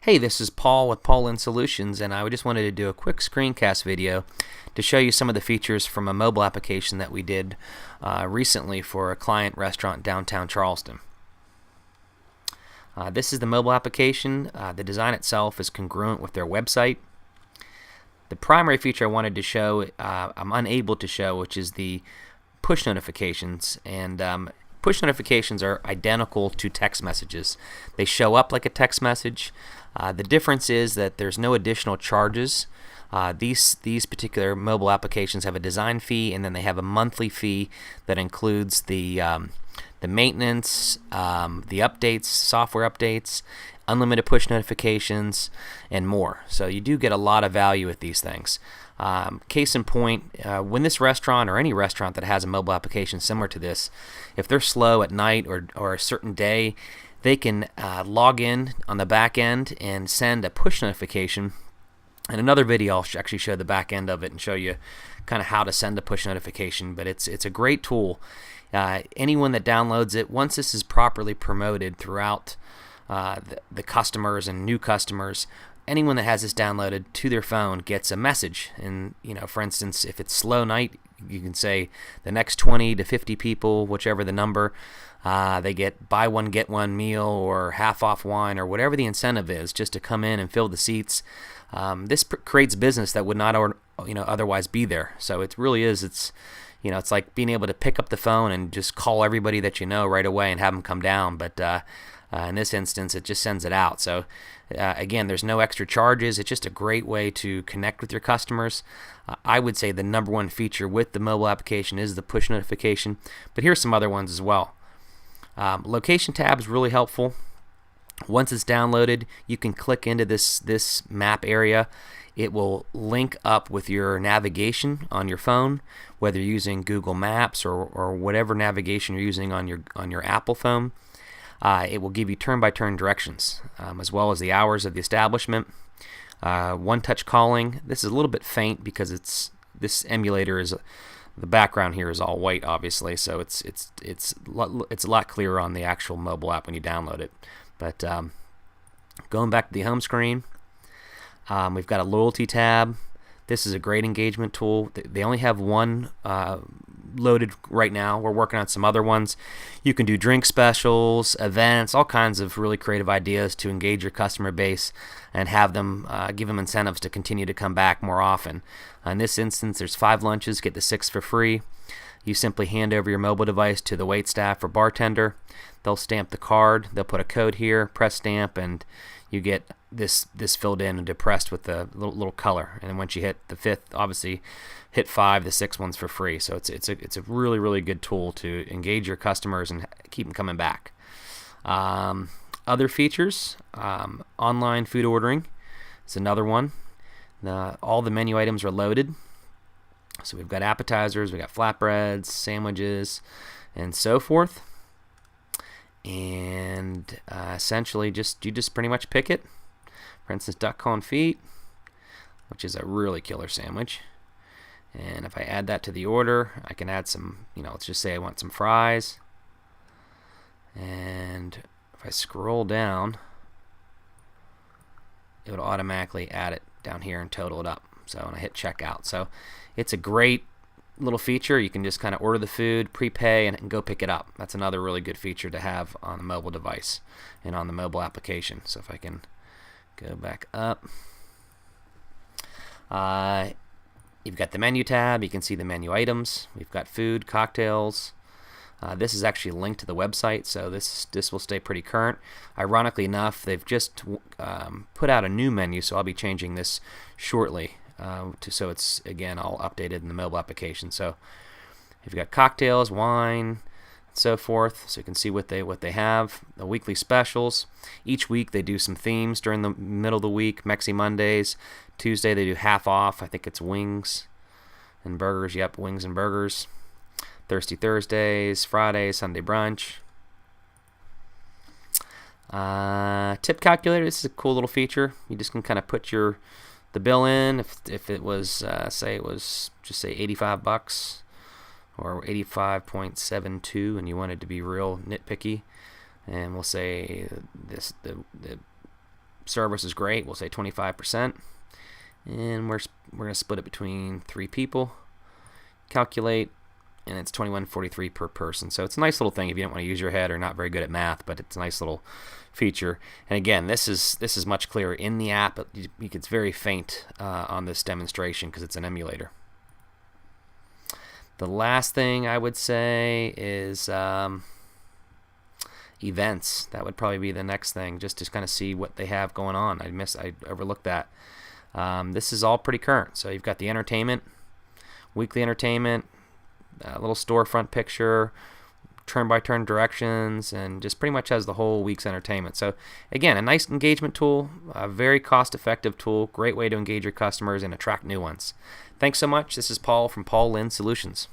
Hey, this is Paul with Paul In Solutions, and I just wanted to do a quick screencast video to show you some of the features from a mobile application that we did recently for a client restaurant downtown Charleston. This is the mobile application. The design itself is congruent with their website. The primary feature I wanted to show, I'm unable to show, which is the push notifications. And push notifications are identical to text messages. They show up like a text message. The difference is that there's no additional charges. These particular mobile applications have a design fee, and then they have a monthly fee that includes the maintenance, the updates, software updates, unlimited push notifications, and more. So you do get a lot of value with these things. Case in point, when this restaurant or any restaurant that has a mobile application similar to this, if they're slow at night or a certain day, they can log in on the back end and send a push notification. In another video, I'll actually show the back end of it and show you kind of how to send a push notification. But it's a great tool. Anyone that downloads it, once this is properly promoted throughout the customers and new customers, anyone that has this downloaded to their phone gets a message. And for instance, if it's slow night, you can say the next 20 to 50 people, whichever the number, they get buy one get one meal or half off wine or whatever the incentive is, just to come in and fill the seats. This creates business that would not otherwise be there. So it really is. It's like being able to pick up the phone and just call everybody that you know right away and have them come down. But in this instance, it just sends it out. So again, there's no extra charges. It's just a great way to connect with your customers. I would say the number one feature with the mobile application is the push notification, but here's some other ones as well. Location tab is really helpful. Once it's downloaded, you can click into this map area. It will link up with your navigation on your phone, whether you're using Google Maps or whatever navigation you're using on your Apple phone. It will give you turn-by-turn directions, as well as the hours of the establishment. One-touch calling. This is a little bit faint because this emulator is the background here is all white, obviously, so it's a lot clearer on the actual mobile app when you download it. But going back to the home screen, we've got a loyalty tab. This is a great engagement tool. They only have one loaded right now. We're working on some other ones. You can do drink specials, events, all kinds of really creative ideas to engage your customer base and have them give them incentives to continue to come back more often. In this instance, there's 5 lunches, get the 6 for free. You simply hand over your mobile device to the wait staff or bartender. They'll stamp the card. They'll put a code here, press stamp, and you get this filled in and depressed with the little color. And then once you hit the 5th, obviously hit 5, the 6th one's for free. So it's a really, really good tool to engage your customers and keep them coming back. Other features, online food ordering is another one. All the menu items are loaded. So we've got appetizers, we've got flatbreads, sandwiches, and so forth. And essentially you just pretty much pick it. For instance, duck confit, which is a really killer sandwich. And if I add that to the order, I can add some, let's just say I want some fries. And if I scroll down, it would automatically add it down here and total it up. So when I hit checkout. So it's a great little feature. You can just kind of order the food, prepay, and go pick it up. That's another really good feature to have on a mobile device and on the mobile application. So if I can go back up, you've got the menu tab. You can see the menu items. We've got food, cocktails. This is actually linked to the website, so this will stay pretty current. Ironically enough, they've just put out a new menu, so I'll be changing this shortly. So it's again all updated in the mobile application. So you've got cocktails, wine, and so forth. So you can see what they have. The weekly specials. Each week they do some themes during the middle of the week. Mexi Mondays. Tuesday they do half off. I think it's wings and burgers. Yep, wings and burgers. Thirsty Thursdays, Friday, Sunday brunch. Tip calculator. This is a cool little feature. You just can kind of put the bill in. If it was say it was just say $85 or 85.72, and you wanted to be real nitpicky, and we'll say the service is great, we'll say 25%. And we're going to split it between 3 people. Calculate, and it's $21.43 per person. So it's a nice little thing if you don't want to use your head or not very good at math, but it's a nice little feature. And again, this is much clearer in the app. But it's very faint on this demonstration because it's an emulator. The last thing I would say is events. That would probably be the next thing, just to kind of see what they have going on. I overlooked that. This is all pretty current. So you've got the entertainment, weekly entertainment, a little storefront picture, turn-by-turn directions, and just pretty much has the whole week's entertainment. So again, a nice engagement tool, a very cost-effective tool, great way to engage your customers and attract new ones. Thanks so much. This is Paul from Paul Lynn Solutions.